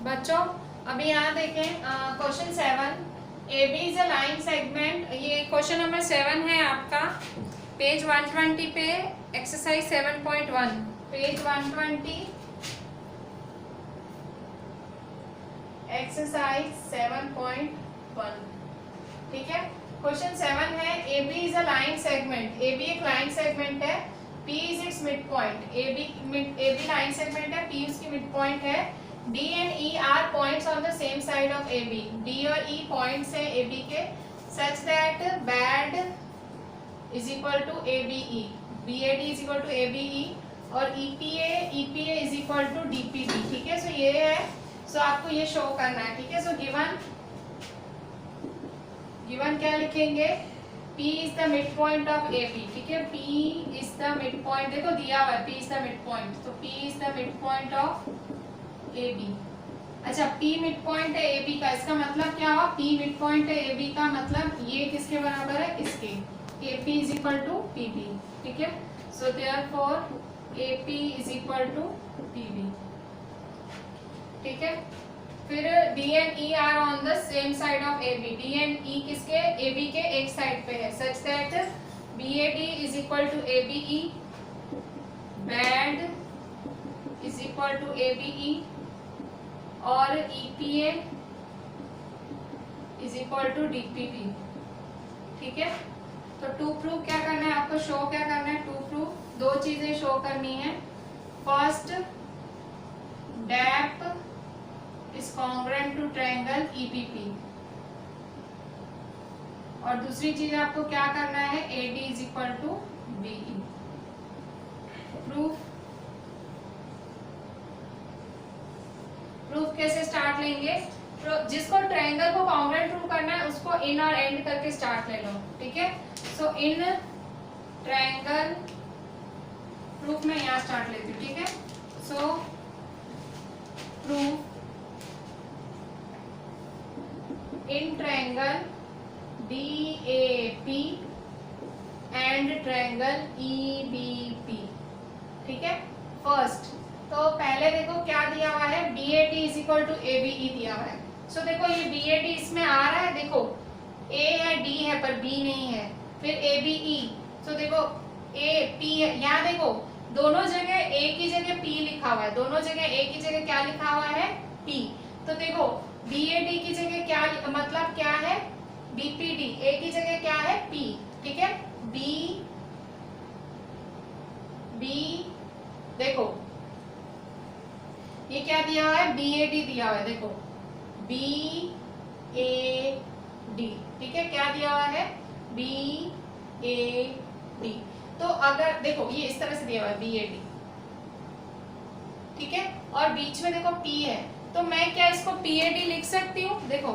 बच्चों अभी यहाँ देखें question 7, A B is a line segment. ये क्वेश्चन नंबर 7 है आपका, पेज 120 पे, एक्सरसाइज 7.1, पेज 120, एक्सरसाइज 7.1। ठीक है, क्वेश्चन 7 है, A B is a line segment. A B एक लाइन सेगमेंट है, P is it's mid point. A B line segment है, P उसकी मिड पॉइंट है। D and E are points on the same side of AB. D और E points हैं AB के, such that BAD is equal to ABE, BAD is equal to ABE और EPA is equal to DPB। ठीक है, सो ये है, सो आपको ये शो करना है। ठीक है, सो गिवन क्या लिखेंगे, P is the midpoint of AB। ठीक है, P is the midpoint, देखो दिया हुआ है P is the midpoint, तो P is the midpoint of AB। अच्छा, P मिड पॉइंट है AB का, इसका मतलब क्या हुआ, P मिड पॉइंट है AB का मतलब ये किसके बराबर है, इसके, AP is equal to PB। ठीक है, so therefore AP is equal to PB। ठीक है, फिर D and E are on the same side of AB। D and E किसके, AB के एक साइड पे है, such that BAD is equal to ABE, BAD is equal to ABE और EPA is equal to DPB। ठीक है, तो to proof क्या करना है आपको, शो क्या करना है, टू प्रूफ दो चीजें शो करनी है। First, DAP is congruent to triangle EPP, और दूसरी चीज आपको क्या करना है, AD is equal to BE। Proof कैसे स्टार्ट लेंगे, जिसको ट्रायंगल को कॉन्ग्रुएंट प्रूव करना है उसको इन और एंड करके स्टार्ट ले लो। ठीक है, सो इन ट्रायंगल प्रूफ में यहाँ स्टार्ट लेती हूँ। ठीक है, सो proof in triangle DAP and triangle EBP। ठीक है, फर्स्ट तो पहले देखो क्या दिया हुआ है, BAD is equal to ABE दिया हुआ है। सो देखो ये BAD इसमें आ रहा है, देखो A है D है पर B नहीं है, फिर ABE, सो देखो AP है, यहाँ देखो दोनों जगह A की जगह P लिखा हुआ है, दोनों जगह A की जगह क्या लिखा हुआ है, P। तो देखो BAD की जगह क्या मतलब क्या है, BPD, A की जगह क्या है, P। ठीक है, B देखो ये क्या दिया हुआ है, BAD दिया हुआ है, देखो BAD। ठीक है, क्या दिया हुआ है, BAD। तो अगर देखो ये इस तरह से दिया हुआ है BAD, ठीक है, और बीच में देखो P है, तो मैं क्या इसको PAD लिख सकती हूँ, देखो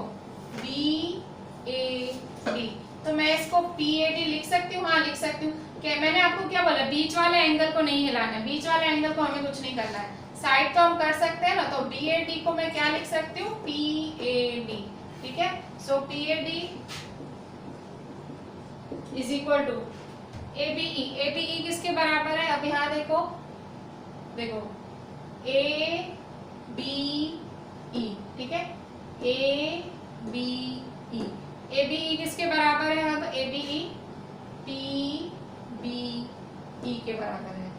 BAD, तो मैं इसको PAD लिख सकती हूँ, हाँ लिख सकती हूँ। क्या मैंने आपको क्या बोला, बीच वाले एंगल को नहीं हिलाना है, बीच वाले एंगल को हमें कुछ नहीं करना है, साइड तो हम कर सकते हैं ना, तो BAD को मैं क्या लिख सकती हूँ, PAD। ठीक है, so PAD is equal to ABE। ABE किसके बराबर है, अब यहाँ देखो देखो ABE। ठीक है, ABE, ABE किसके बराबर है, अब ABE PBE के बराबर है।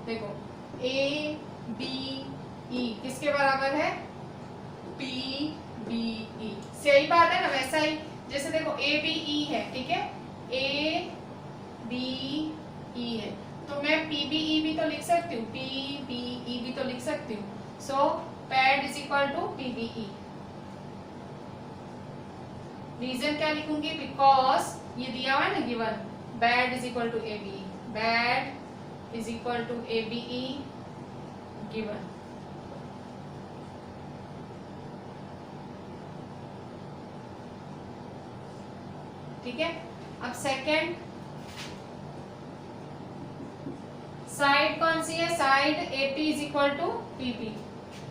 देखो ABE किसके बराबर है, PBE। सही बात है ना, वैसा ही जैसे देखो ABE है, ठीक है, ABE है, तो मैं PBE भी तो लिख सकती हूँ, PBE भी तो लिख सकती हूँ। So PAD is equal to PBE। Reason क्या लिखूंगी, बिकॉज ये दिया हुआ है ना given, BAD is equal to ABE, BAD is equal to ABE given. ठीक है, अब सेकंड, साइड कौन सी है, side AP is equal to PB,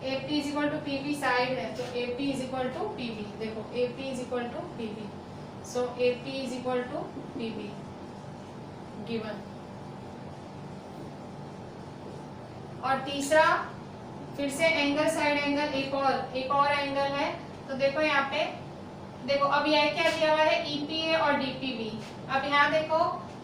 AP is equal to PB side है, तो AP is equal to PB। देखो AP is equal to PB, so AP is equal to PB given. और तीसरा फिर से एंगल साइड एंगल, एक और angle है। तो देखो यहाँ पे, देखो अब यह क्या दिया हुआ है, ईपीए और डीपीबी। अब यहाँ देखो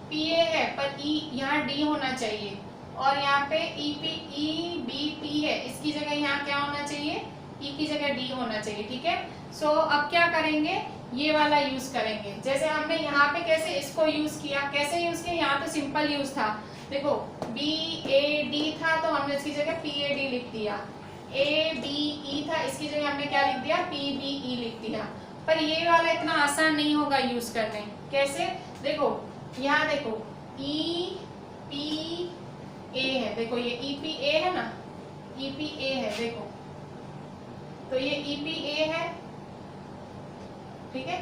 पीए है पर ई यहाँ डी होना चाहिए, और यहाँ पे ईबीपी है, इसकी जगह यहाँ क्या होना चाहिए, ई की जगह डी होना चाहिए। ठीक है, सो अब क्या करेंगे, ये वाला यूज करेंगे। जैसे हमने यहाँ पे कैसे इसको यूज किया, कैसे यूज किया, यहाँ तो सिंपल यूज था। देखो बी ए डी था तो हमने इसकी जगह पी ए डी लिख दिया, ए बी ई था इसकी जगह हमने क्या लिख दिया, पी बी ई लिख दिया। पर ये वाला इतना आसान नहीं होगा यूज करने। कैसे, देखो यहाँ देखो ई पी ए है, देखो ये ई पी ए है ना, ई पी ए है, देखो तो ये ई पी ए है। ठीक है,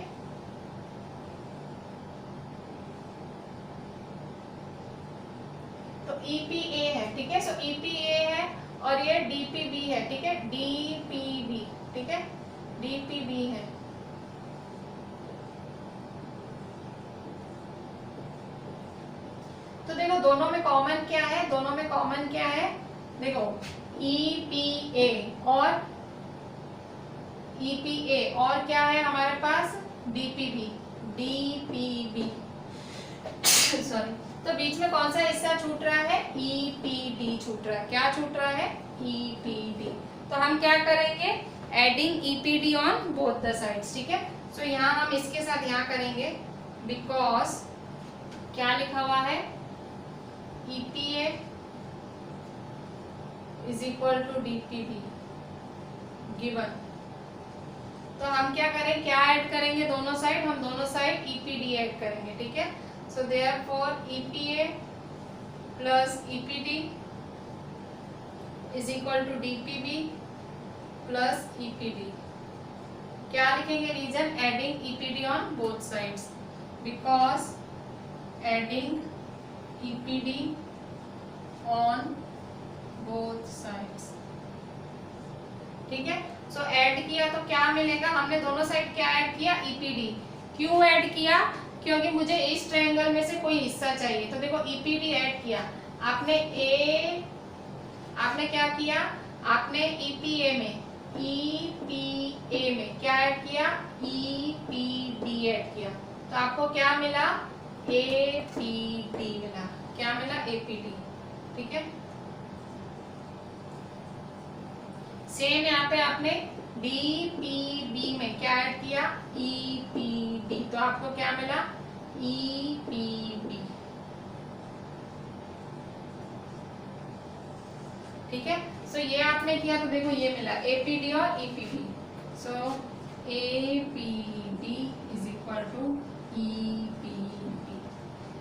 तो EPA है। ठीक है, सो EPA है और ये DPB है। ठीक है, DPB, ठीक है, DPB है। तो देखो दोनों में कॉमन क्या है, दोनों में कॉमन क्या है, देखो EPA और EPA और क्या है हमारे पास, DPB, सॉरी। तो बीच में कौन सा हिस्सा छूट रहा है, EPD छूट रहा है। क्या छूट रहा है, EPD। तो हम क्या करेंगे, adding EPD on both the sides. ठीक है, सो यहाँ हम इसके साथ यहाँ करेंगे, बिकॉज क्या लिखा हुआ है, EPA is equal to DPB given. तो हम क्या करें, क्या ऐड करेंगे, दोनों साइड, हम दोनों साइड EPD ऐड करेंगे। ठीक है, so therefore EPA plus EPD is equal to DPB plus EPD। क्या लिखेंगे reason, adding EPD on both sides, because adding EPD on both sides। ठीक है, सो ऐड किया तो क्या मिलेगा, हमने दोनों साइड क्या ऐड किया, EPD। क्यों ऐड किया, क्योंकि मुझे इस ट्रायंगल में से कोई हिस्सा चाहिए। तो देखो EPD ऐड किया आपने, आपने क्या किया, आपने EPA में क्या ऐड किया, EPD ऐड किया। तो आपको क्या मिला, APD मिला। क्या मिला, APD। ठीक है, सेम यहाँ पे आपने DPB में क्या ऐड किया, EPD। तो आपको क्या मिला, EPB। ठीक है, सो ये आपने किया तो देखो ये मिला APD और EPB। So APD is equal to EPB।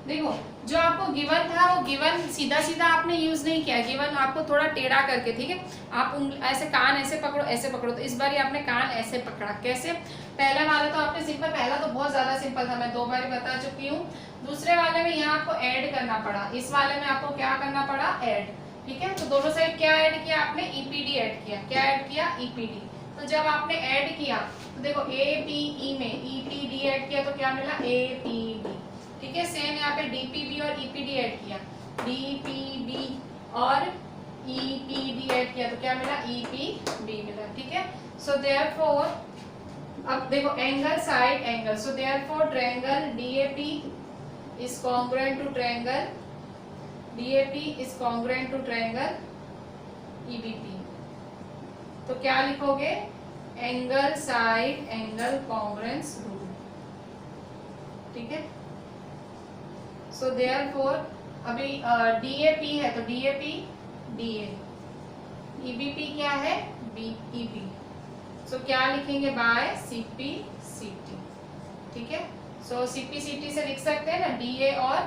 देखो जो आपको गिवन था वो गिवन सीधा सीधा आपने यूज नहीं किया, गिवन आपको थोड़ा टेढ़ा करके। ठीक है, आप ऐसे कान ऐसे पकड़ो, ऐसे पकड़ो। तो इस बार आपने कान ऐसे पकड़ा, कैसे, पहला वाला तो आपने सिंपल, पहला तो बहुत ज्यादा सिंपल था, मैं 2 बार बता चुकी हूँ। दूसरे वाले में यहाँ आपको ऐड करना पड़ा, इस वाले में आपको क्या करना पड़ा, ऐड। ठीक है, तो दोनों साइड क्या ऐड किया आपने, EPD ऐड किया। क्या ऐड किया, EPD। तो जब आपने ऐड किया तो देखो APE में EPD ऐड किया तो क्या मिला, APD। ठीक है, सेम यहाँ पे DPB और EPD ऐड किया, DPB और EPD ऐड किया तो क्या मिला, EPB मिला। ठीक है, सो देयरफॉर अब देखो angle side angle, so therefore triangle DAP is congruent to triangle DAP is congruent to triangle EBP। तो क्या लिखोगे, angle side angle congruence rule. ठीक है, सो देयरफॉर अभी DAP है तो DAP DA, EBP क्या है, BEB। सो क्या लिखेंगे, बाय CP CT। ठीक है, सो CP CT से लिख सकते हैं ना, DA और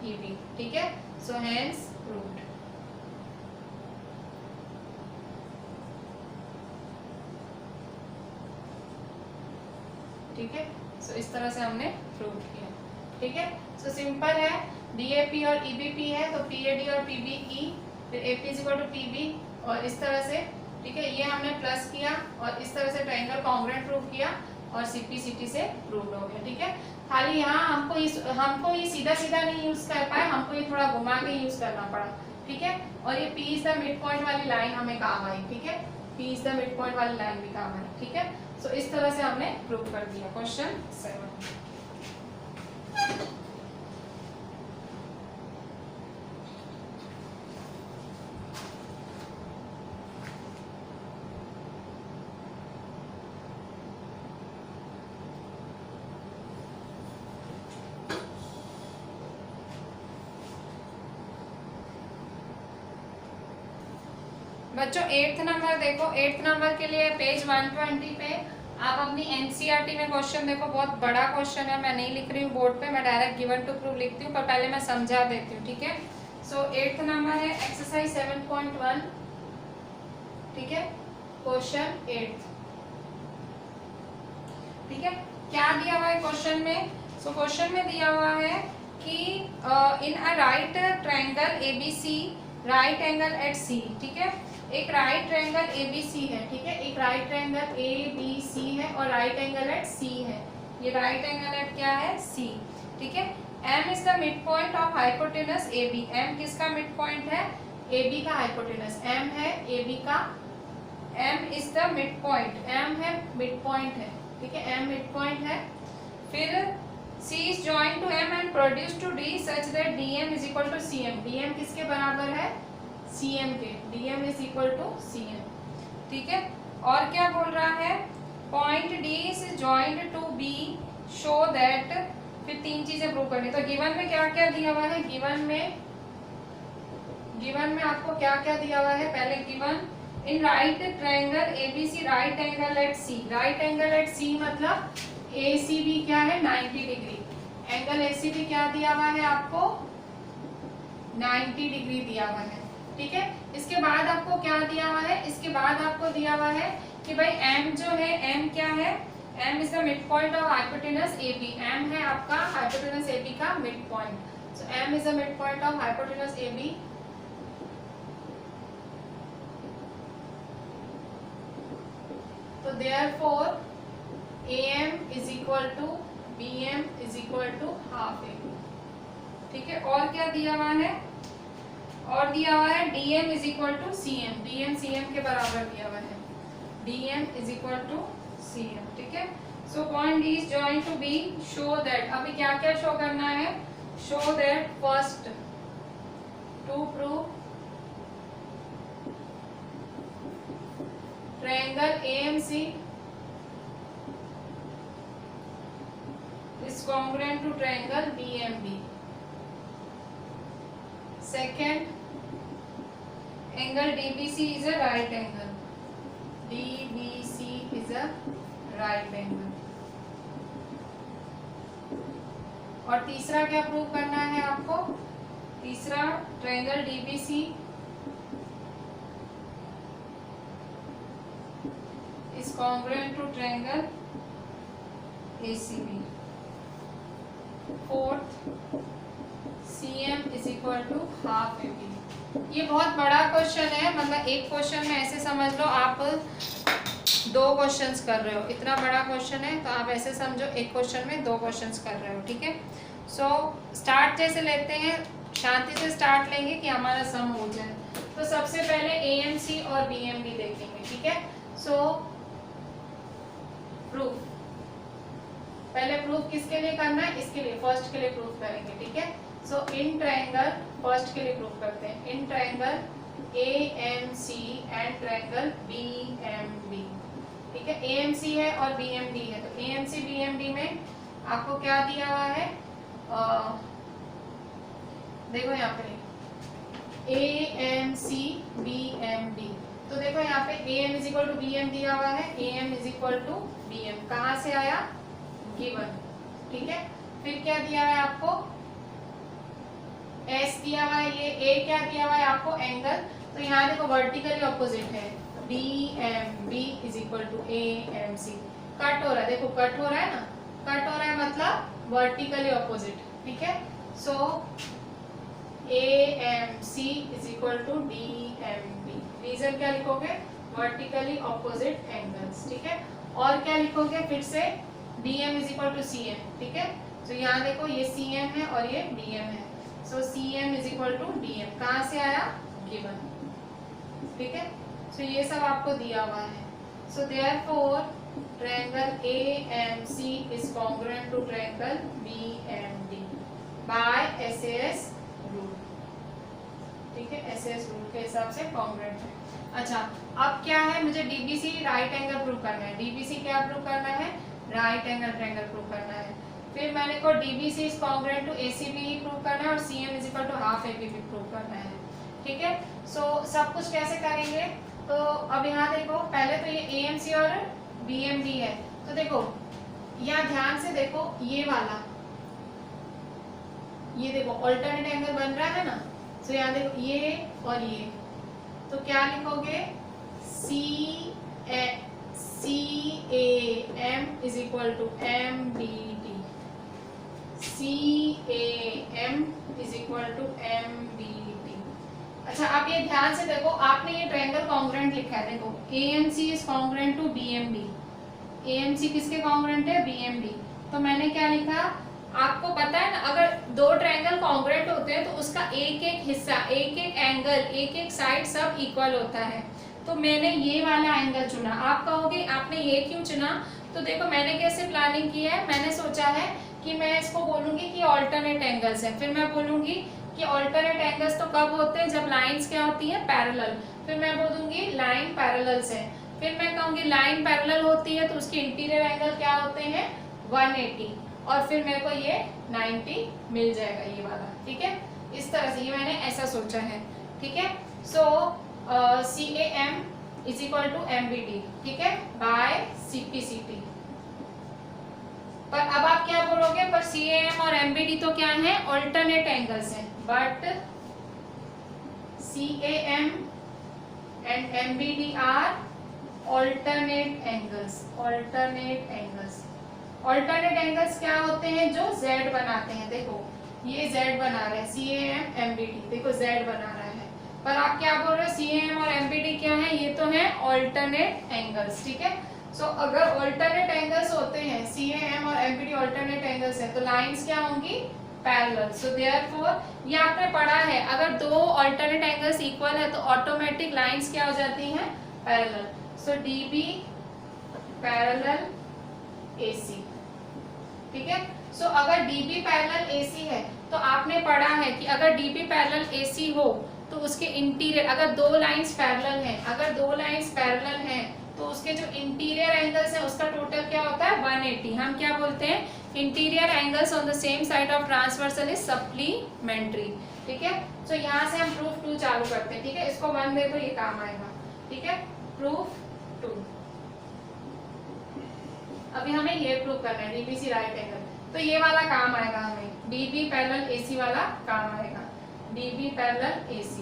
EB। ठीक है, सो हेंस प्रूव्ड। ठीक है, सो इस तरह से हमने प्रूव किया। ठीक है, सो सिंपल है, DAP और EBP है तो PAD और PBE, फिर AP is equal to PB और इस तरह से। ठीक है, ये हमने प्लस किया और इस तरह से ट्रायंगल कॉन्ग्रुएंट प्रूव किया और CP CT से प्रूव हो गया। ठीक है, खाली यहाँ हमको ये सीधा सीधा नहीं यूज कर पाए, हमको ये थोड़ा घुमा के यूज करना पड़ा। ठीक है। और ये P is the mid point वाली लाइन हमें काम आई, ठीक है, P is the mid point वाली लाइन भी काम आई, ठीक है। सो इस तरह से हमने प्रूव कर दिया क्वेश्चन 7। बच्चों 8th नंबर देखो, 8th नंबर के लिए पेज 120 पे आप अपनी एनसीईआरटी में क्वेश्चन देखो, बहुत बड़ा क्वेश्चन है, मैं नहीं लिख रही हूँ बोर्ड पे, मैं डायरेक्ट गिवन टू प्रूव लिखती हूँ, पर पहले मैं समझा देती हूँ, ठीक है। सो 8th नंबर है एक्सरसाइज 7.1, ठीक है, क्वेश्चन 8, ठीक है। क्या दिया हुआ है क्वेश्चन में? सो क्वेश्चन में दिया हुआ है कि in a right triangle ABC right angle at C, ठीक है, एक राइट ट्रायंगल एबीसी है, ठीक है, एक राइट ट्रायंगल एबीसी है और राइट एंगल एट सी है, ये राइट एंगल एट क्या है? सी, ठीक है। M is the mid point of hypotenuse A B, M किसका मिड पॉइंट है? ए बी का हाइपोटेनस एम है, ए बी का, M is the mid point, M है मिड पॉइंट है, ठीक है, एम मिड पॉइंट है। फिर C is joined to M and produced to D such that DM is equal to CM, DM किसके बराबर है? CM के, DM is equal to CM, ठीक है। और क्या बोल रहा है? Point D is joined to B show that, फिर 3 चीजें प्रूव करनी। तो गिवन में क्या क्या दिया हुआ है? गिवन में आपको क्या क्या दिया हुआ है? पहले given in right triangle ABC right angle at C, right angle at C मतलब ACB क्या है? 90 डिग्री, एंगल ACB क्या दिया हुआ है आपको? 90 डिग्री दिया हुआ है, ठीक है। इसके बाद आपको क्या दिया हुआ है? इसके बाद आपको दिया हुआ है कि भाई M जो है, M क्या है? M is the mid point of hypotenuse AB, M है आपका हाइपोटेनस AB का mid point, so M is the mid point of hypotenuse AB। तो therefore AM is equal to BM is equal to half AB, ठीक है। और क्या दिया हुआ है? और दिया हुआ है DM is equal to CM, DM CM के बराबर दिया हुआ है, DM is equal to CM, ठीक है। So point D is joined to B, show that, अभी क्या क्या शो करना है? show that first to prove triangle AMC is congruent to triangle BMB. Second, angle DBC is a right angle. DBC is a right angle. और तीसरा क्या prove करना है आपको? तीसरा, triangle DBC is congruent to triangle ACB. Fourth, CM is equal to half AB. ये बहुत बड़ा क्वेश्चन है, मतलब एक क्वेश्चन में ऐसे समझ लो आप 2 क्वेश्चंस कर रहे हो, इतना बड़ा क्वेश्चन है तो आप ऐसे समझो एक क्वेश्चन में 2 क्वेश्चंस कर रहे हो, ठीक है। सो स्टार्ट जैसे लेते हैं, शांति से स्टार्ट लेंगे कि हमारा सम हो जाए। तो सबसे पहले AMC और BMB देखेंगे, ठीक है। सो प्रूफ, पहले प्रूफ किसके लिए करना है? इसके लिए, फर्स्ट के लिए प्रूफ करेंगे, ठीक है। सो इन ट्रायंगल, फर्स्ट के लिए प्रूफ करते हैं, in triangle AMC and triangle BMB, ठीक है। AMC है और BMB है, तो AMC BMB में आपको क्या दिया हुआ है? देखो यहाँ पे AMC BMB, तो देखो यहाँ पे AM is equal to BM दिया हुआ है, AM is equal to BM कहाँ से आया? गिवन, ठीक है। फिर क्या दिया है आपको? S दिया हुआ है, ये A क्या दिया हुआ है आपको? एंगल, तो यहाँ देखो वर्टिकली ऑपोजिट है, BMB is equal to AMC, cut हो रहा है, देखो कट हो रहा है ना, कट हो रहा है मतलब वर्टिकली ऑपोजिट, ठीक है। So AMC is equal to DMB, reason क्या लिखोगे? वर्टिकली ऑपोजिट एंगल्स, ठीक है। और क्या लिखोगे? फिर से DM is equal to CM, ठीक है। तो यहाँ देखो ये CM है और ये DM है, so CM is equal to DM। कहाँ से आया? गिवन। ठीक है, सो ये सब आपको दिया हुआ है। So therefore triangle AMC is congruent to triangle BMD by SAS rule. ठीक है, SAS रूल के हिसाब से कॉन्ग्रुएंट है। अच्छा, अब क्या है, मुझे DBC राइट एंगल प्रूव करना है। DBC क्या प्रूव करना है? राइट एंगल ट्रायंगल प्रूव करना है। फिर मैंने को DBC is congruent to ACB prove करना है और CM is equal to half AB भी प्रूव करना है। ठीक है, सो सब कुछ कैसे करेंगे? तो अब यहाँ देखो, पहले तो ये AMC और BMD है। तो देखो यहाँ ध्यान से देखो, ये वाला, ये देखो ऑल्टरनेट एंगल बन रहा है ना। तो यहाँ देखो ये और ये, तो क्या लिखोगे? CAM is equal to MBD। CAM is equal to MBD। अच्छा, आप ये ध्यान से देखो, आपने ये ट्रायंगल कॉन्ग्रुएंट लिखा है। देखो AMC is congruent to BMD। AMC किसके कॉन्ग्रुएंट है? BMD। तो मैंने क्या लिखा? आपको पता है ना, अगर दो ट्रायंगल कॉन्ग्रुएंट होते हैं तो उसका एक एक हिस्सा, एक एक एंगल, एक एक साइड सब इक्वल होता है। तो मैंने ये वाला एंगल चुना। आप कहोगे आपने ये क्यों चुना? तो देखो मैंने कैसे प्लानिंग की है, मैंने सोचा है कि मैं इसको बोलूंगी कि ऑल्टरनेट एंगल्स है। फिर मैं बोलूंगी कि ऑल्टरनेट एंगल्स तो कब होते हैं? जब लाइंस क्या होती है? पैरेलल। फिर मैं बोलूंगी लाइन पैरेलल्स है। फिर मैं कहूंगी लाइन पैरेलल होती है तो उसके इंटीरियर एंगल क्या होते हैं? 180। और फिर मेरे को ये 90 मिल जाएगा, ये वाला। ठीक है, इस तरह से ये मैंने ऐसा सोचा है। ठीक है, so CAM is equal to MBD। ठीक है, बाय CPCT। पर अब आप क्या बोलोगे? पर CAM और MBD तो क्या है? ऑल्टरनेट एंगल्स हैं। But CAM and MBD are alternate angles. Alternate angles, alternate angles क्या होते हैं? जो Z बनाते हैं। देखो ये Z बना रहे हैं, CAM MBD, देखो Z बना रहा है। पर आप क्या बोल रहे हो? CAM और MBD क्या है? ये तो है ऑल्टरनेट एंगल्स। ठीक है, सो अगर ऑल्टरनेट एंगल्स होते हैं, CAM और MBD ऑल्टरनेट एंगल्स है, तो लाइंस क्या होंगी? पैरेलल। सो देयरफॉर ये आपने पढ़ा है, अगर दो ऑल्टरनेट एंगल्स इक्वल है तो ऑटोमेटिक लाइंस क्या हो जाती हैं? पैरेलल। सो DB पैरेलल AC। ठीक है, सो अगर DB पैरेलल AC है तो आपने पढ़ा है कि अगर DB पैरेलल AC हो तो उसके इंटीरियर, अगर दो लाइंस पैरेलल हैं, अगर दो लाइंस पैरेलल हैं तो उसके जो इंटीरियर एंगल्स है उसका टोटल क्या होता है? 180। हम क्या बोलते हैं? Interior angles on the same side of transversal is supplementary. ठीक है, सो यहाँ से हम प्रूफ 2 चालू करते हैं। ठीक है, इसको 1 दे दो, ये काम आएगा। ठीक है, प्रूफ 2। अभी हमें ये प्रूव करना है DBC राइट एंगल, तो ये वाला काम आएगा हमें, DB पैरेलल AC वाला काम आएगा। DB parallel AC,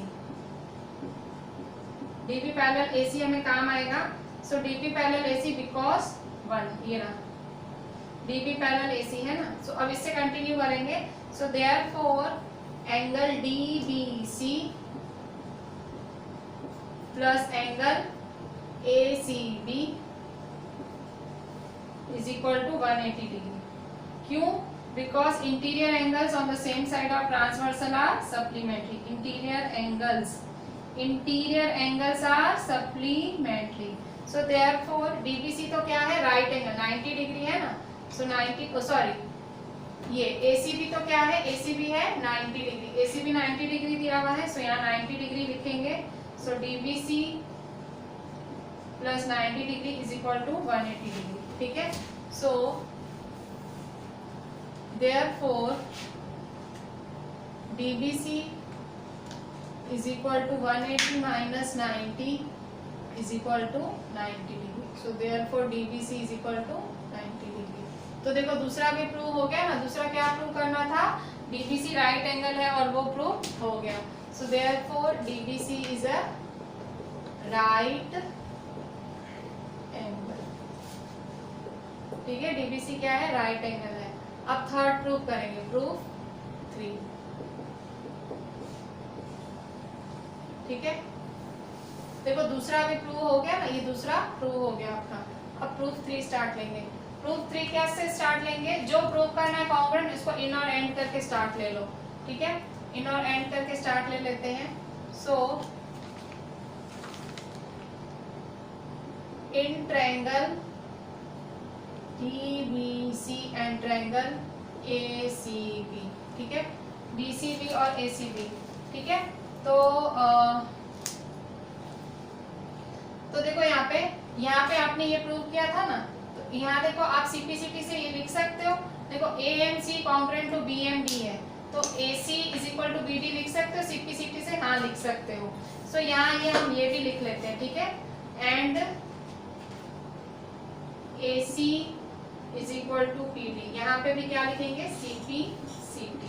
DB parallel AC हमें काम आएगा। सो DB पैरेलल AC बिकॉज 1, ये रहा DB पैरेलल AC है ना। सो अब इससे कंटिन्यू करेंगे। सो therefore angle DBC plus angle ACB is equal to 180 degree. क्यों? Because interior angles on the same side of transversal are supplementary. Interior angles are supplementary. So therefore DBC तो क्या है? Right angle 90 degree है ना। सो 90, sorry ये ACB तो क्या है? ACB है 90 डिग्री। ACB 90 डिग्री दिया हुआ है, सो यहाँ 90 डिग्री लिखेंगे। So DBC plus 90 degree is equal to 180 degree. ठीक है, so therefore DBC is equal to 180 minus 90 is equal to 90 degree. So therefore DBC is equal to 90 degree. तो देखो दूसरा भी प्रूव हो गया ना। दूसरा क्या प्रूव करना था? DBC राइट एंगल है और वो प्रूव हो गया। सो therefore DBC is a right. ठीक है, DBC क्या है? राइट एंगल है। अब थर्ड प्रूफ करेंगे, प्रूफ 3। ठीक है, देखो दूसरा भी प्रूव हो गया ना, ये दूसरा प्रूव हो गया आपका। अब प्रूफ 3 स्टार्ट लेंगे। प्रूफ 3 कैसे स्टार्ट लेंगे? जो प्रूव करना है कॉन्ग्रुएंट, इसको इन और एंड करके स्टार्ट ले लो। ठीक है, इन और एंड करके स्टार्ट ले लेते हैं। So in triangle DBC and triangle ACB, ठीक है, BCB और ACB, ठीक है। तो देखो यहाँ पे आपने ये प्रूव किया था ना, तो यहाँ देखो आप CPCT से ये लिख सकते हो। देखो AMC कॉन्ग्रुएंट टू BMD है, तो AC is equal to BD लिख सकते हो CPCT से, हाँ लिख सकते हो। सो यहाँ ये हम ये भी लिख लेते हैं, ठीक है, and AC is equal to PD, यहाँ पे भी क्या लिखेंगे CPCT,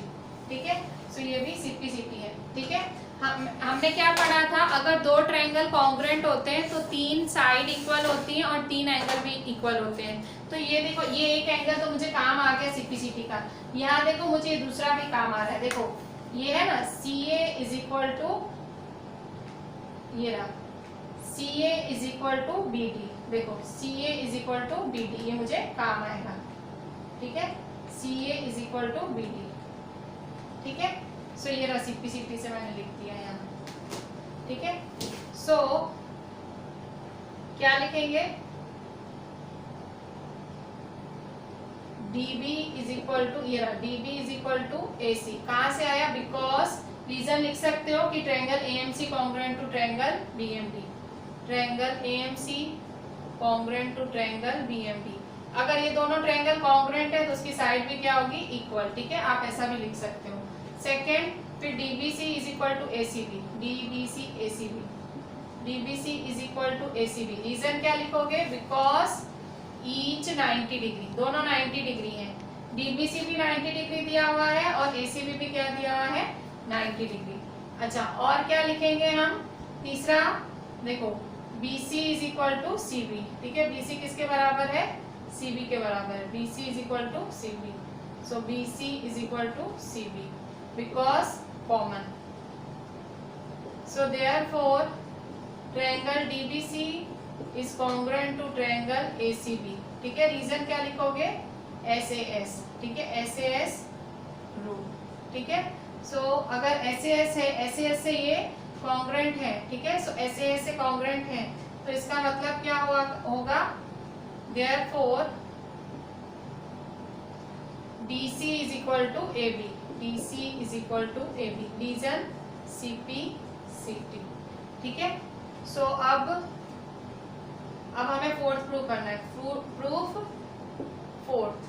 ठीक है। सो ये भी CPCT है, ठीक है। हमने क्या पढ़ा था, अगर दो ट्रायंगल कॉन्ग्रुएंट होते हैं तो 3 साइड इक्वल होती हैं और 3 एंगल भी इक्वल होते हैं। तो ये देखो ये एक एंगल तो मुझे काम आ गया CPCT का, यहाँ देखो मुझे दूसरा भी काम आ रहा है। देखो ये है ना CA इज इक्वल टू, ये रहा CA is equal to BD, देखो CA is equal to BD, ये मुझे काम आएगा, ठीक है, CA is equal to BD, ठीक है। सो ये रहा CPCT से मैंने लिख दिया यहाँ, ठीक है। सो क्या लिखेंगे, DB इज इक्वल टू, ये रहा DB is equal to AC, कहाँ से आया, बिकॉज रीजन लिख सकते हो कि triangle AMC congruent to triangle BMD, triangle AMC congruent to triangle BMD। अगर ये दोनों ट्रायंगल कॉन्ग्रुएंट है तो उसकी साइड भी क्या होगी, इक्वल, ठीक है, आप ऐसा भी लिख सकते हो। सेकेंड, फिर DBC is equal to ACB, DBC ACB, DBC is equal to ACB। Reason क्या लिखोगे, बिकॉज ईच 90 डिग्री, दोनों 90 डिग्री हैं, DBC भी 90 डिग्री दिया हुआ है और ACB भी क्या दिया हुआ है, 90 डिग्री। अच्छा, और क्या लिखेंगे हम, तीसरा देखो BC is equal to CB, ठीक है, BC किसके बराबर है, CB के बराबर है, BC is equal to CB। So BC is equal to CB because common. So therefore triangle DBC is congruent to triangle ACB, ठीक है। रीजन क्या लिखोगे, SAS, ठीक है, SAS रूल, ठीक है। सो अगर SAS है, SAS से ये कॉन्ग्रुएंट है, ठीक है, सो SAS से कॉन्ग्रुएंट है, तो इसका मतलब क्या होगा, therefore DC is equal to AB, DC is equal to AB, reason CPCT, ठीक है। सो अब हमें फोर्थ प्रूफ करना है, प्रूफ फोर्थ,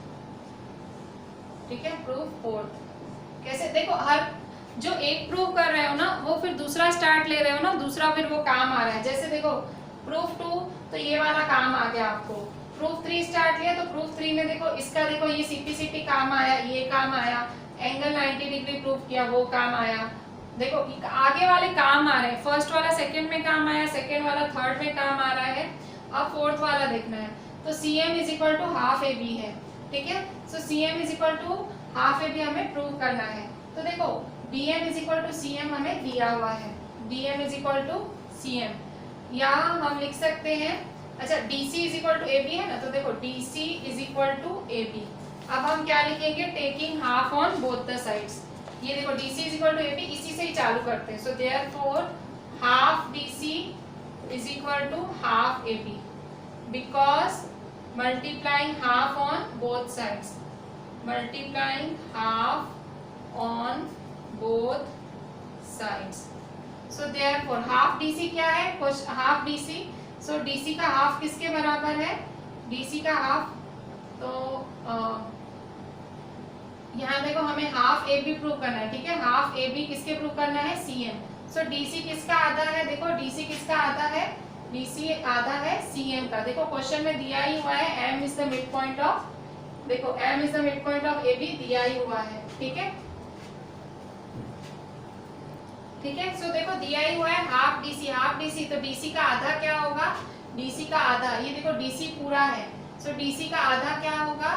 ठीक है, प्रूफ फोर्थ। कैसे, देखो हर जो एक प्रूफ कर रहे हो ना वो फिर दूसरा स्टार्ट ले रहे हो ना, दूसरा फिर वो काम आ रहा है। जैसे देखो प्रूफ 2 तो ये वाला काम आ गया आपको, प्रूफ 3 स्टार्ट लिया तो प्रूफ 3 में देखो इसका देखो ये CPCT काम आया, ये काम आया, एंगल 90 डिग्री प्रूफ किया, वो काम आया। देखो आगे वाले काम आ रहे हैं, फर्स्ट वाला सेकंड में काम आया, सेकंड वाला थर्ड में काम आ रहा है, अब फोर्थ वाला देखना है। तो CM is equal to half AB है, ठीक है। So CM is equal to half AB हमें प्रूव करना है। तो देखो BM is equal to CM हमें दिया हुआ है, BM is equal to CM, या हम लिख सकते हैं, अच्छा DC is equal to AB है ना, तो देखो DC is equal to AB। अब हम क्या लिखेंगे, taking half on both the sides. ये देखो DC is equal to AB, इसी से ही चालू करते हैं। So therefore half DC is equal to half AB, because multiplying half on both sides, multiplying half on both sides. So therefore half DC क्या है, हाफ DC, सो DC का half किसके बराबर है, DC का हाफ, तो यहाँ देखो हमें हाफ AB प्रूव करना है, ठीक है, हाफ AB किसके प्रूव करना है, CM। सो DC किसका आधा है, देखो DC किसका आधा है, DC आधा है CM का। देखो क्वेश्चन में दिया ही हुआ है M is the mid point of, देखो M is the mid point of AB दिया ही हुआ है, ठीक है, ठीक है। सो देखो दिया ही हुआ है हाफ DC, तो DC का आधा क्या होगा, DC का आधा, ये देखो DC पूरा है, सो DC का आधा क्या होगा,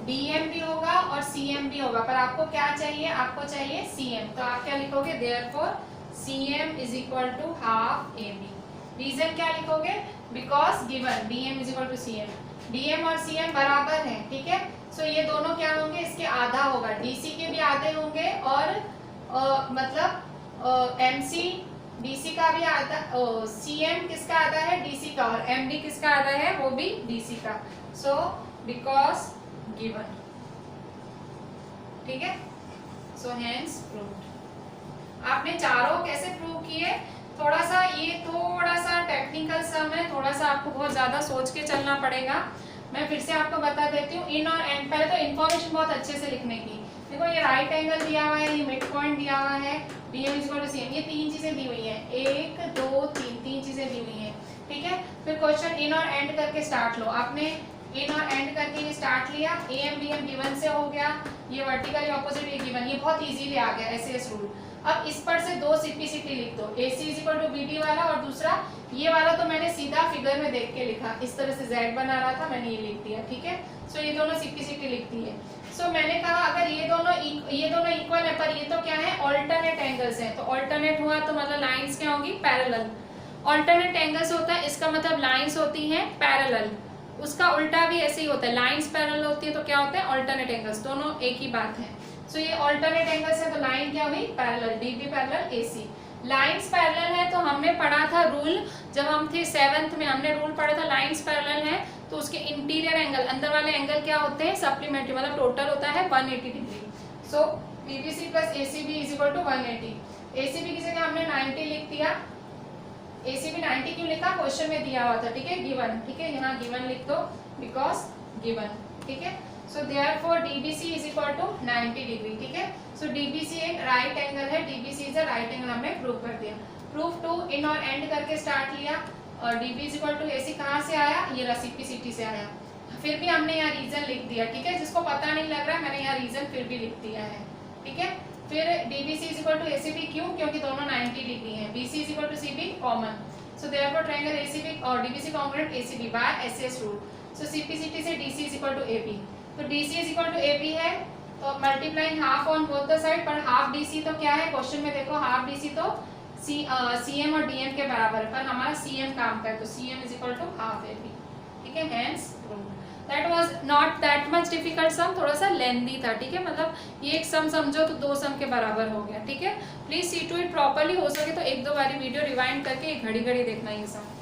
DM भी होगा और CM भी होगा, पर आपको क्या चाहिए, आपको चाहिए CM, तो आप क्या लिखोगे, therefore CM is equal to half AB। Reason क्या लिखोगे, because given DM is equal to CM, DM और CM बराबर है, ठीक है। सो ये दोनों क्या होंगे, इसके आधा होगा, DC के भी आधे होंगे और मतलब MC DC का भी आता, CM किसका आता है, DC का, और MD किसका आता है, वो भी DC का। सो बिकॉज गिवन, ठीक है। So hence proved. आपने चारों कैसे प्रूव किए, थोड़ा सा ये थोड़ा सा टेक्निकल सम है, थोड़ा सा आपको बहुत ज्यादा सोच के चलना पड़ेगा। मैं फिर से आपको बता देती हूँ, इन और एंड, पहले तो इन्फॉर्मेशन बहुत अच्छे से लिखने की। देखो ये राइट एंगल दिया हुआ है, ये मिड पॉइंट दिया हुआ है, BM इक्वल टू CM, ये तीन चीजें दी हुई हैं, 1 2 3, तीन चीजें दी हुई हैं, ठीक है। फिर क्वेश्चन इन और एंड करके स्टार्ट लो, आपने इन और एंड करके ये स्टार्ट लिया, AM BM गिवन से हो गया, ये वर्टिकली ऑपोजिट ये गिवन, ये बहुत इजीली आ गया SAS रूल। अब इस पर से दो CPCT लिख दो, AC इक्वल टू BD वाला, और दूसरा ये वाला तो मैंने सीधा फिगर में देख के लिखा, इस तरह से Z बना रहा था, मैंने ये लिख दिया, ठीक है। सो ये दोनों CPCT लिखती है। सो मैंने कहा अगर ये दोनों इक्वल है, पर ये तो क्या है, ऑल्टरनेट एंगल्स हैं, तो ऑल्टरनेट हुआ तो मतलब लाइंस क्या होगी, पैरेलल। ऑल्टरनेट एंगल्स होता है, इसका मतलब लाइंस होती हैं पैरेलल, उसका उल्टा भी ऐसे ही होता है, लाइंस पैरेलल होती है तो क्या होता है, ऑल्टरनेट एंगल्स, दोनों एक ही बात है। सो ये ऑल्टरनेट एंगल्स है तो लाइन क्या हुई, parallel, DB parallel AC। Lines parallel है तो हमने पढ़ा था रूल, जब हम थे 7th में हमने रूल पढ़ा था, लाइंस पैरेलल है तो उसके इंटीरियर एंगल, अंदर वाले एंगल क्या होते हैं, सप्लीमेंट्री, मतलब टोटल होता है 180 डिग्री। So BBC plus ACB is equal to 180। ACB की जगह हमने 90 लिख दिया, ACB 90 क्यों लिखा, क्वेश्चन में दिया हुआ था, ठीक है, गिवन, ठीक है, यहाँ गिवन लिख दो, बिकॉज गिवन, ठीक है। So therefore DBC is equal to 90 degree, ठीक है। सो DBC एक राइट एंगल है, DBC is a right angle, हमने प्रूव कर दिया। प्रूफ 2 इन और एंड करके स्टार्ट लिया, और DB is equal to AC कहाँ से आया, ये CPCT से आया, फिर भी हमने यहाँ रीजन लिख दिया, ठीक है। जिसको पता नहीं लग रहा, मैंने यहाँ रीजन फिर भी लिख दिया है, ठीक है। फिर DBC is equal to ACB, क्यों, क्योंकि दोनों 90 डिग्री हैं, BC is equal to CB common, so therefore triangle ACB और DBC congruent ACB by SS rule. So CPCT से DC is equal to AB, तो DC is equal to AB है, तो multiplying half on both the side, पर half DC तो क्या है, question में देखो हाफ DC तो CM और DM के बराबर है, पर हमारा CM काम का है, तो CM is equal to half AB, ठीक है। Hence that was not that much difficult sum, थोड़ा सा लेंदी था, ठीक है, मतलब ये एक सम समझो तो दो सम के बराबर हो गया, ठीक है। Please see to it properly, हो सके तो एक दो बारी वीडियो रिवाइंड करके घड़ी घड़ी देखना ये सम।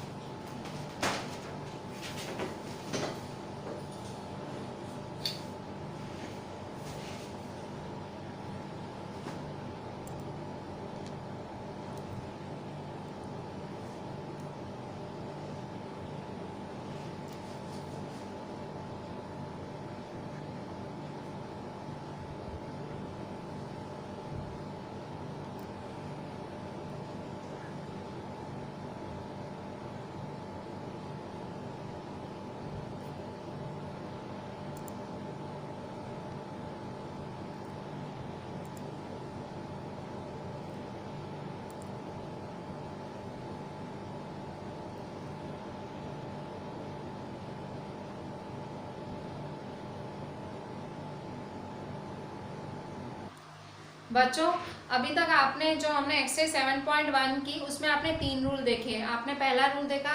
बच्चों अभी तक आपने जो हमने एक्सरसाइज 7.1 की, उसमें आपने 3 रूल देखे। आपने पहला रूल देखा,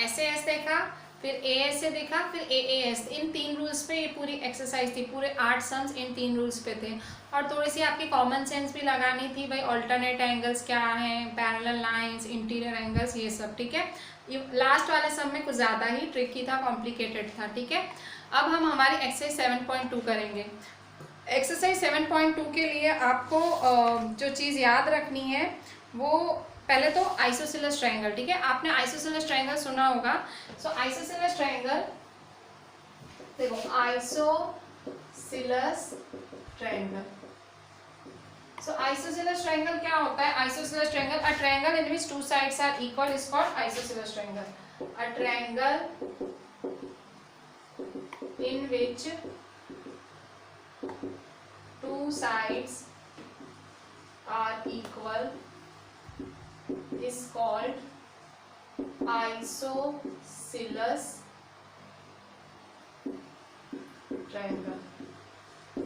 SAS देखा, फिर AS से देखा, फिर AAS। इन 3 रूल्स पे ये पूरी एक्सरसाइज थी, पूरे 8 सम्स इन 3 रूल्स पे थे। और थोड़ी सी आपकी कॉमन सेंस भी लगानी थी, भाई ऑल्टरनेट एंगल्स क्या हैं, पैरेलल लाइंस, इंटीरियर एंगल्स, ये सब, ठीक है। ये लास्ट वाले सम में कुछ ज़्यादा ही ट्रिकी था, कॉम्प्लिकेटेड था, ठीक है। अब हम हमारी एक्सरसाइज 7.2 करेंगे। एक्सरसाइज 7.2 के लिए आपको जो चीज़ याद रखनी है वो पहले तो आइसोसेलेस ट्रायंगल, ठीक है। आपने आइसोसेलेस ट्रायंगल सुना होगा। सो आइसोसेलेस ट्रायंगल, देखो isosceles triangle. So isosceles triangle क्या होता है? Isosceles triangle, a triangle in which two sides are equal is called isosceles triangle. A triangle in which two sides are equal is called isosceles triangle।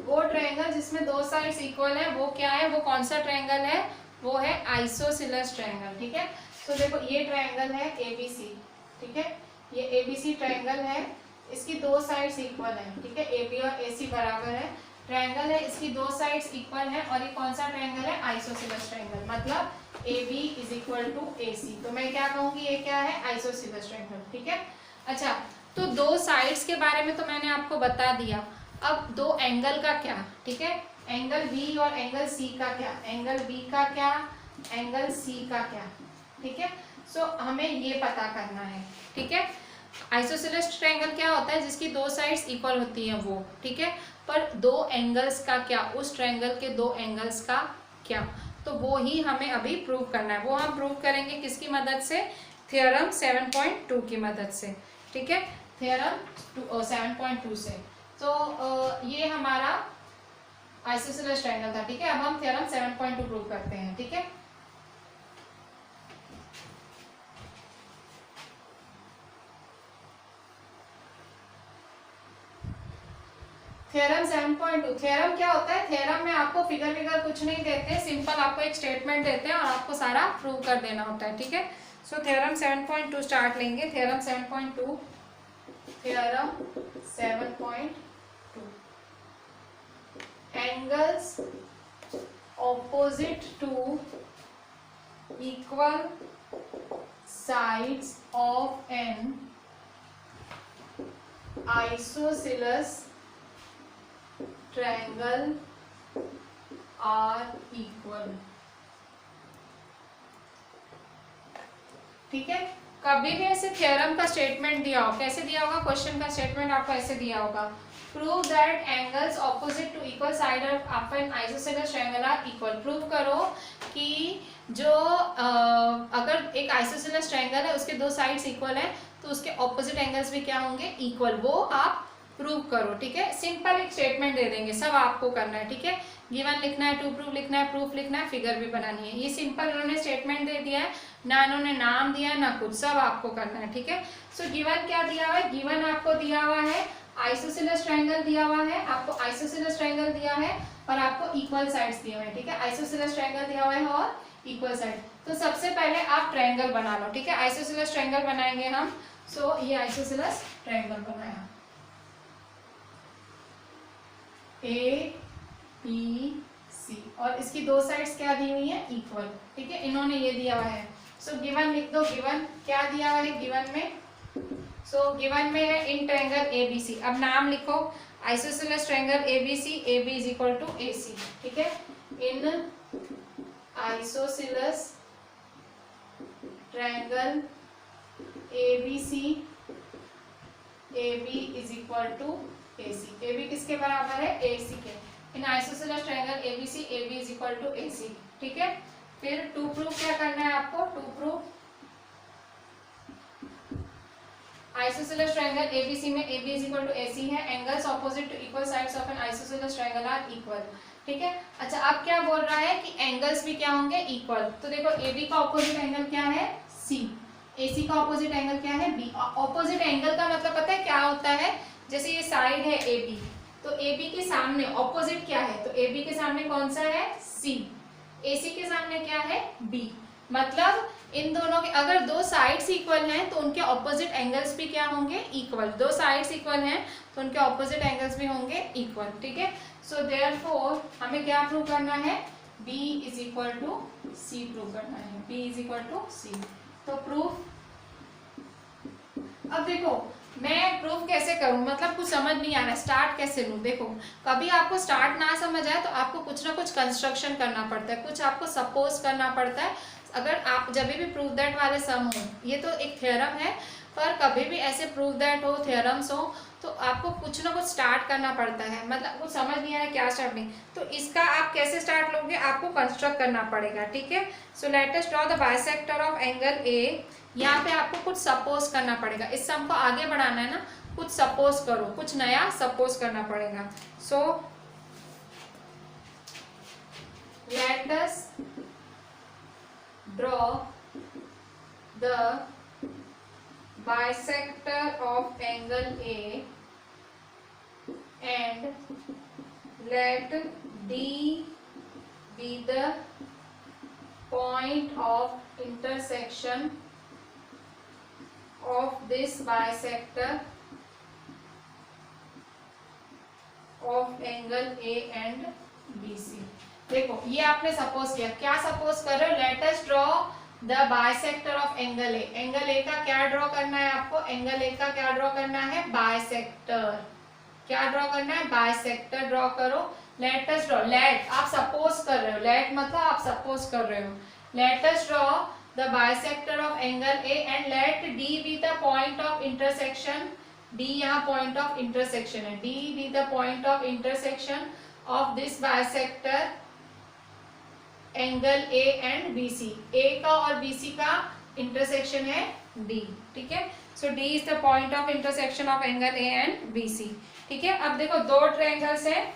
वो triangle जिसमें दो sides equal है वो क्या है, वो कौन सा ट्रायंगल है? वो है आइसोसेलेस ट्रायंगल, ठीक है। तो देखो ये ट्रायंगल है ABC, ठीक है, ये ABC ट्रायंगल है, इसकी दो साइड्स इक्वल है, ठीक है, AB और AC बराबर है। ट्रायंगल है, इसकी दो साइड्स इक्वल है और ये कौन सा ट्रायंगल है? आइसोसेलेस ट्रायंगल, मतलब AB is equal to AC। तो मैं क्या कहूंगी, ये क्या है? Isosceles triangle. ठीक है। अच्छा, तो दो साइड्स के बारे में तो मैंने आपको बता दिया। अब दो एंगल का क्या? ठीक है, एंगल B और एंगल C का क्या? एंगल B का क्या, एंगल C का क्या? ठीक है, सो हमें ये पता करना है। ठीक है, आइसोसेलेस ट्रायंगल क्या होता है? जिसकी दो साइड्स इक्वल होती हैं वो। ठीक है, पर दो एंगल्स का क्या? उस ट्रायंगल के दो एंगल्स का क्या? तो वो ही हमें अभी प्रूव करना है। वो हम प्रूव करेंगे किसकी मदद से? थ्योरम 7.2 की मदद से। ठीक है, थ्योरम 7.2 से। तो ये हमारा आइसोसेलेस ट्रायंगल था। ठीक है, अब हम थ्योरम 7.2 प्रूव करते हैं। ठीक है, थ्योरम 7.2। थ्योरम क्या होता है? थ्योरम में आपको फिगर कुछ नहीं देते, सिंपल आपको एक स्टेटमेंट देते हैं और आपको सारा प्रूव कर देना होता है। ठीक है, सो थ्योरम 7.2 स्टार्ट लेंगे। Theorem 7.2, theorem 7.2, angles opposite to equal sides of an isosceles triangle are equal. ठीक है, कभी भी ऐसे थ्योरम का स्टेटमेंट दिया हो, कैसे दिया होगा? क्वेश्चन का स्टेटमेंट आपको ऐसे दिया होगा, prove that angles opposite to equal side of an isosceles triangle are equal. Prove करो कि जो अगर एक आइसोसेलेस ट्रायंगल है उसके दो साइड्स इक्वल है तो उसके ऑपोजिट एंगल्स भी क्या होंगे? इक्वल। वो आप प्रूव करो। ठीक है, सिंपल एक स्टेटमेंट दे देंगे, सब आपको करना है। ठीक है, गिवन लिखना है, टू प्रूव लिखना है, प्रूफ लिखना है, फिगर भी बनानी है। ये सिंपल उन्होंने स्टेटमेंट दे दिया है, ना उन्होंने नाम दिया है ना कुछ, सब आपको करना है। ठीक है, सो गिवन क्या दिया हुआ है? गिवन आपको दिया हुआ है आइसोसेलेस ट्रायंगल दिया हुआ है, आपको आइसोसेलेस ट्रायंगल दिया है और आपको इक्वल साइड्स दिए हुए हैं। ठीक है, आइसोसेलेस ट्रायंगल दिया हुआ है और इक्वल साइड। तो सबसे पहले आप ट्रायंगल बना लो। ठीक है, आइसोसेलेस ट्रायंगल बनाएंगे हम। सो ये आइसोसेलेस ट्रायंगल बनाया, APC, और इसकी दो साइड्स क्या दी हुई है? इक्वल। ठीक है, इन्होंने ये दिया हुआ है। सो गिवन लिख दो। गिवन क्या दिया हुआ है गिवन में? सो गिवन में है इन ट्रायंगल ABC। अब नाम लिखो, isosceles triangle ABC, AB is equal to AC। ठीक है, in isosceles triangle ABC, AB is equal to AC। AB किसके बराबर है? AC के। In isosceles triangle ABC, AB is equal to AC। ठीक है, फिर टू प्रूफ क्या करना है आपको? To proof isosceles triangle ABC में AB is equal to AC है, angles opposite to equal sides of an isosceles triangle are equal. ठीक है, अच्छा अब क्या बोल रहा है कि एंगल्स भी क्या होंगे? इक्वल। तो देखो AB का ऑपोजिट एंगल क्या है? C। AC का ऑपोजिट एंगल क्या है? B। ऑपोजिट एंगल का मतलब पता है क्या होता है? जैसे ये साइड है AB, तो AB के सामने ऑपोजिट क्या है? तो AB के सामने कौन सा है? C। AC के सामने क्या है? B। मतलब इन दोनों के अगर दो साइड्स इक्वल हैं तो उनके ऑपोजिट एंगल्स भी क्या होंगे? इक्वल। दो साइड्स इक्वल हैं तो उनके ऑपोजिट एंगल्स भी होंगे इक्वल। ठीक है, सो देयरफॉर हमें क्या प्रूव करना है? B is equal to C prove करना है। B is equal to C। तो प्रूफ, अब देखो मैं प्रूफ कैसे करूं, मतलब कुछ समझ नहीं आ रहा है, स्टार्ट कैसे लूं? देखो कभी आपको स्टार्ट ना समझ आए तो आपको कुछ ना कुछ कंस्ट्रक्शन करना पड़ता है, कुछ आपको सपोज करना पड़ता है। अगर आप जब भी प्रूफ दैट वाले सम हो, ये तो एक थ्योरम है, पर कभी भी ऐसे प्रूफ दैट हो, थ्योरम्स हो, तो आपको कुछ ना कुछ स्टार्ट करना पड़ता है। मतलब कुछ समझ नहीं आ रहा क्या स्टार्ट नहीं, तो इसका आप कैसे स्टार्ट लोगे? आपको कंस्ट्रक्ट करना पड़ेगा। ठीक है, so let us draw the bisector of angle A। यहाँ पे आपको कुछ सपोज करना पड़ेगा, इस सम को आगे बढ़ाना है ना, कुछ सपोज करो, कुछ नया सपोज करना पड़ेगा। So let us draw the bisector of angle A and let D be the point of intersection of this bisector of of angle A and B C. देखो ये आपने सपोज किया, क्या सपोज कर रहे हो, let us draw the bisector of angle A. Angle A का क्या ड्रॉ करना है आपको, एंगल ए का क्या ड्रॉ करना है, बाइसेक्टर। क्या ड्रॉ करना है, बाइसेक्टर ड्रॉ करो। लेट अस ड्रॉ, लेट आप सपोज कर रहे हो, लेट मतलब आप सपोज कर रहे हो, let us draw the bisector of angle A and let D be the point of intersection. D यहाँ पॉइंट ऑफ इंटरसेक्शन है, D be the point of intersection of this bisector angle A and B C. A का और B C का intersection है D, ठीक है। So D is the point of intersection of angle A and B C, ठीक है। अब देखो दो ट्रायंगल्स हैं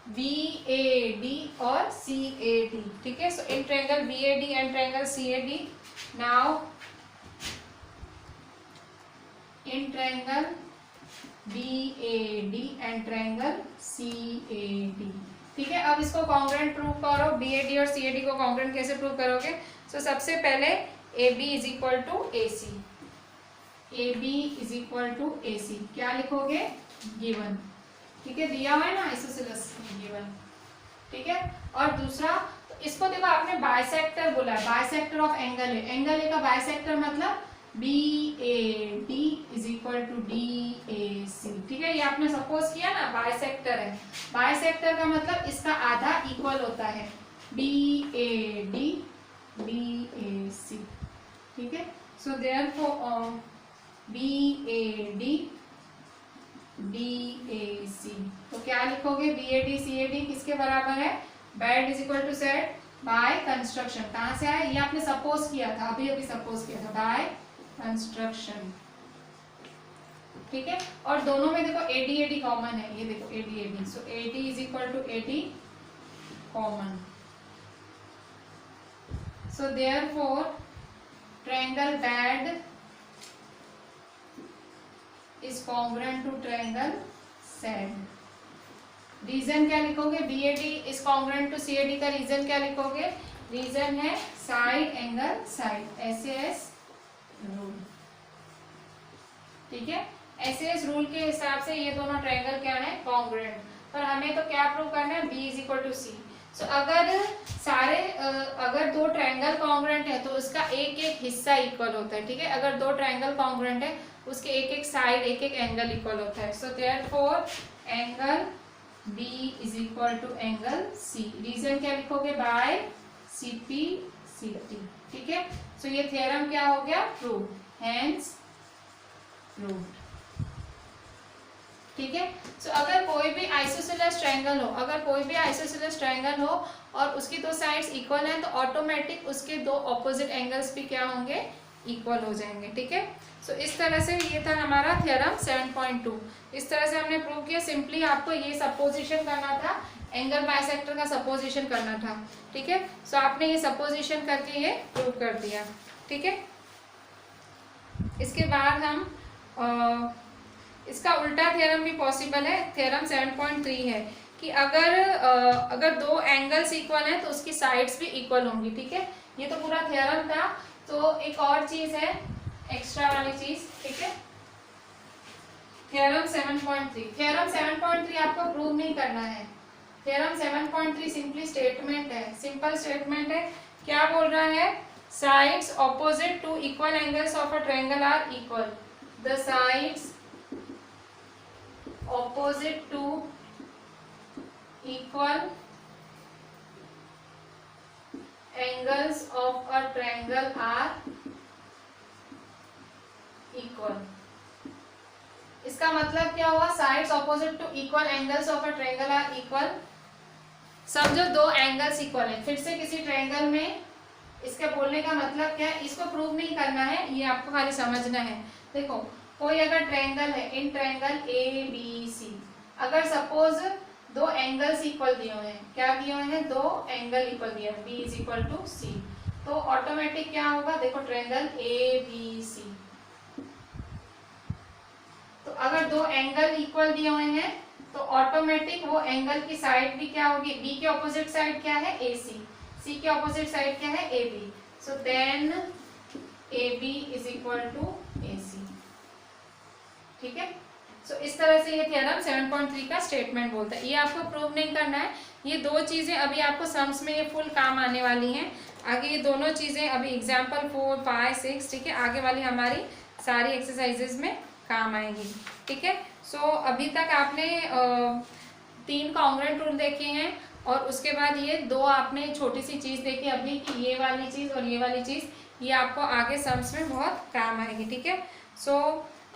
बी ए डी और सी ए डी, ठीक है। So in triangle B A D and triangle C A D, now in triangle B A D and triangle C A D, ठीक है। अब इसको कॉन्ग्रुएंट प्रूव करो, B A D और C A D को congruent कैसे prove करोगे। So सबसे पहले A B is equal to A C, A B is equal to A C क्या लिखोगे, गिवन, ठीक है, दिया हुआ है ना आइसोसेलेस गिवन, ठीक है। और दूसरा तो इसको देखो आपने बाइसेक्टर बोला है, bisector of angle A, angle A का बाइसेक्टर मतलब B A D is equal to D A C, ठीक है। ये आपने सपोज किया ना, बाइसेक्टर है, बाइसेक्टर का मतलब इसका आधा इक्वल होता है, B A D D A C, ठीक है। So therefore B A D D A C, तो क्या लिखोगे, B A D C A D किसके बराबर है, bed is equal to set by construction. कहां से आया, ये आपने सपोज किया था, अभी अभी सपोज किया था, बाय कंस्ट्रक्शन, ठीक है। और दोनों में देखो ए डी कॉमन है, ये देखो A D, so A D is equal to A D common. So therefore triangle BAD is congruent to triangle CAD. Reason क्या लिखोगे, B A D is congruent to C A D का reason क्या लिखोगे, reason है side angle side, SAS rule, ठीक है। SAS rule के हिसाब से ये दोनों ट्रायंगल क्या है, कॉन्ग्रुएंट। पर हमें तो क्या प्रूव करना है, बी इज इक्वल टू सी। सो अगर दो ट्रायंगल कॉन्ग्रुएंट है तो उसका एक एक हिस्सा इक्वल होता है, ठीक है। अगर दो ट्रायंगल कॉन्ग्रुएंट है उसके एक एक साइड एक एक एंगल इक्वल होता है। So therefore angle B is equal to angle C, reason क्या लिखोगे, by C P C T, ठीक है। सो ये थ्योरम क्या हो गया, प्रूव, हेंस प्रूव्ड, ठीक है। सो अगर कोई भी आइसोसेलेस ट्रायंगल हो, अगर कोई भी आइसोसेलेस ट्रायंगल हो और उसकी दो साइड्स इक्वल हैं तो ऑटोमेटिक उसके दो ऑपोजिट एंगल्स भी क्या होंगे, इक्वल हो जाएंगे, ठीक है। सो इस तरह से ये था हमारा थ्योरम 7.2। इस तरह से हमने प्रूव किया। सिंपली आपको ये सपोजिशन करना था, एंगल बाइसेक्टर का सपोजिशन करना था, ठीक है। सो आपने ये सपोजिशन करके ये प्रूव कर दिया, ठीक है। इसके बाद हम इसका उल्टा थ्योरम भी पॉसिबल है। थ्योरम 7.3 है कि अगर दो एंगल्स इक्वल हैं तो उसकी साइड्स भी इक्वल होंगी, ठीक है। ये तो पूरा थ्योरम था। तो एक और चीज है, एक्स्ट्रा वाली चीज, ठीक है। थ्योरम 7.3, थ्योरम 7.3 आपको प्रूव नहीं करना है। थ्योरम 7.3 सिंपली स्टेटमेंट है, सिंपल स्टेटमेंट है। क्या बोल रहा है, sides opposite to equal angles of a triangle are equal, the sides opposite to equal angles of a triangle are equal। इसका मतलब क्या हुआ, sides opposite to equal angles of a triangle are equal. समझो दो angles equal है, फिर से किसी ट्रायंगल में, इसके बोलने का मतलब क्या है, इसको प्रूव नहीं करना है, ये आपको खाली समझना है। देखो कोई अगर ट्रायंगल है, in triangle A B C, अगर सपोज दो एंगल्स इक्वल दिए हुए हैं, क्या दिए हुए हैं, दो एंगल इक्वल दिए हैं, बी इज इक्वल टू सी, तो ऑटोमेटिक क्या होगा, देखो ट्रायंगल ए बी सी, तो अगर दो एंगल इक्वल दिए हुए हैं तो ऑटोमेटिक वो एंगल की साइड भी क्या होगी, बी के ऑपोजिट साइड क्या है, ए सी के ऑपोजिट साइड क्या है, A B. So then A B is equal to A C, ठीक है। सो इस तरह से ये थ्योरम 7.3 का स्टेटमेंट बोलता है। ये आपको प्रूव नहीं करना है, ये दो चीज़ें अभी आपको सम्स में ये फुल काम आने वाली हैं। आगे ये दोनों चीज़ें अभी एग्जाम्पल 4, 5, 6, ठीक है, आगे वाली हमारी सारी एक्सरसाइजेज में काम आएंगी, ठीक है। सो अभी तक आपने 3 कॉन्ग्रुएंट रूल देखे हैं और उसके बाद ये 2 आपने छोटी सी चीज़ देखी अभी कि ये वाली चीज़ और ये वाली चीज़, ये आपको आगे सम्स में बहुत काम आएगी, ठीक है। सो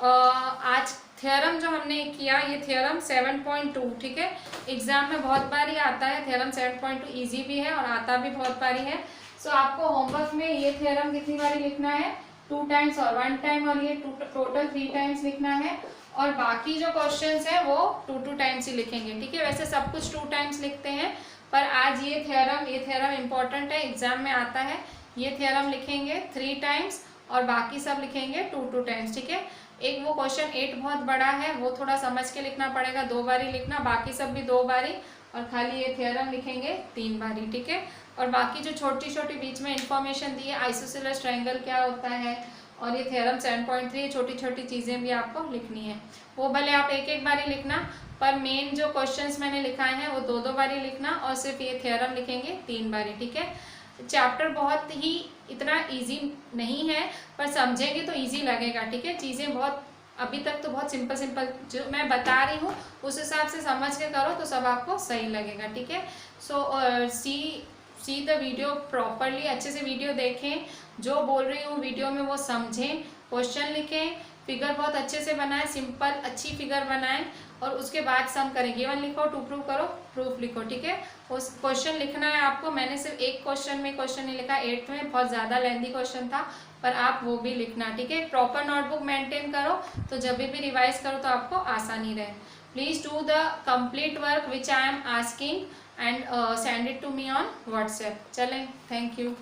आज थ्योरम जो हमने किया ये थ्योरम 7.2, ठीक है, एग्जाम में बहुत बार ही आता है। थ्योरम 7.2 इजी भी है और आता भी बहुत बारी है। सो आपको होमवर्क में ये थ्योरम कितनी बारी लिखना है, 2 टाइम्स और 1 टाइम, और ये टोटल 3 टाइम्स लिखना है। और बाकी जो क्वेश्चंस हैं वो 2 टाइम्स ही लिखेंगे, ठीक है। वैसे सब कुछ 2 टाइम्स लिखते हैं, पर आज ये थ्योरम इम्पोर्टेंट है, एग्जाम में आता है। ये थ्योरम लिखेंगे 3 टाइम्स और बाकी सब लिखेंगे 2 टाइम्स, ठीक है। एक वो क्वेश्चन 8 बहुत बड़ा है, वो थोड़ा समझ के लिखना पड़ेगा, 2 बारी लिखना, बाकी सब भी 2 बारी, और खाली ये थ्योरम लिखेंगे 3 बारी, ठीक है। और बाकी जो छोटी छोटी बीच में इंफॉर्मेशन दी है, आइसोसेलेस ट्रायंगल क्या होता है और ये थ्योरम 7.3, छोटी छोटी चीज़ें भी आपको लिखनी है। वो भले आप एक बारी लिखना, पर मेन जो क्वेश्चंस मैंने लिखाए हैं वो 2 बारी लिखना, और सिर्फ ये थ्योरम लिखेंगे 3 बारी, ठीक है। चैप्टर बहुत ही इतना इजी नहीं है, पर समझेंगे तो इजी लगेगा, ठीक है। चीज़ें बहुत अभी तक तो बहुत सिंपल जो मैं बता रही हूँ उस हिसाब से समझ के करो तो सब आपको सही लगेगा, ठीक है। सो सी द वीडियो प्रॉपरली, अच्छे से वीडियो देखें, जो बोल रही हूँ वीडियो में वो समझें, क्वेश्चन लिखें, फिगर बहुत अच्छे से बनाएं, सिंपल अच्छी फिगर बनाएं, और उसके बाद सम करें। गिवन लिखो, टू प्रूव करो, प्रूफ लिखो, ठीक है। उस क्वेश्चन लिखना है आपको। मैंने सिर्फ एक क्वेश्चन नहीं लिखा, 8th में बहुत ज़्यादा लेंथी क्वेश्चन था, पर आप वो भी लिखना, ठीक है। प्रॉपर नोटबुक मेंटेन करो, तो जब भी रिवाइज करो तो आपको आसानी रहे। Please do the complete work which I am asking and send it to me on WhatsApp. चलें, थैंक यू।